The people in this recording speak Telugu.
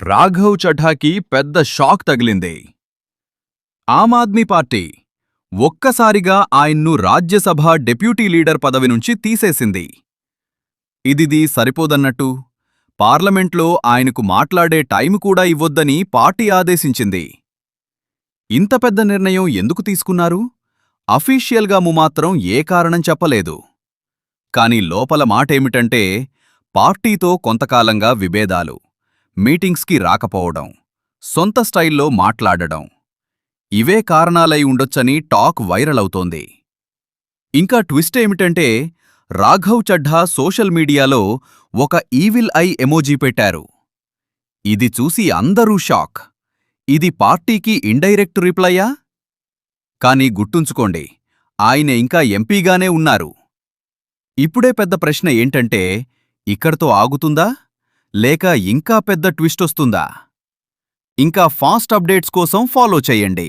రాఘవ్ చఢాకి పెద్ద షాక్ తగిలింది. ఆమ్ ఆద్మీ పార్టీ ఒక్కసారిగా ఆయన్ను రాజ్యసభ డెప్యూటీ లీడర్ పదవి నుంచి తీసేసింది. ఇదిది సరిపోదన్నట్టు పార్లమెంట్లో ఆయనకు మాట్లాడే టైం కూడా ఇవ్వొద్దని పార్టీ ఆదేశించింది. ఇంత పెద్ద నిర్ణయం ఎందుకు తీసుకున్నారు? అఫీషియల్గా మాత్రం ఏ కారణం చెప్పలేదు. కాని లోపల మాటేమిటంటే పార్టీతో కొంతకాలంగా విభేదాలు, మీటింగ్స్కి రాకపోవడం, సొంత స్టైల్లో మాట్లాడడం, ఇవే కారణాలై ఉండొచ్చని టాక్ వైరల్ అవుతోంది. ఇంకా ట్విస్ట్ ఏమిటంటే రాఘవ్ చఢ్ఢా సోషల్ మీడియాలో ఒక ఈవిల్ ఐ ఎమోజీ పెట్టారు. ఇది చూసి అందరూ షాక్. ఇది పార్టీకి ఇండైరెక్ట్ రిప్లయా? కానీ గుర్తుంచుకోండి, ఆయన ఇంకా ఎంపీగానే ఉన్నారు. ఇప్పుడే పెద్ద ప్రశ్న ఏంటంటే ఇక్కడితో ఆగుతుందా లేక ఇంకా పెద్ద ట్విస్టొస్తుందా? ఇంకా ఫాస్ట్ అప్డేట్స్ కోసం ఫాలో చేయండి.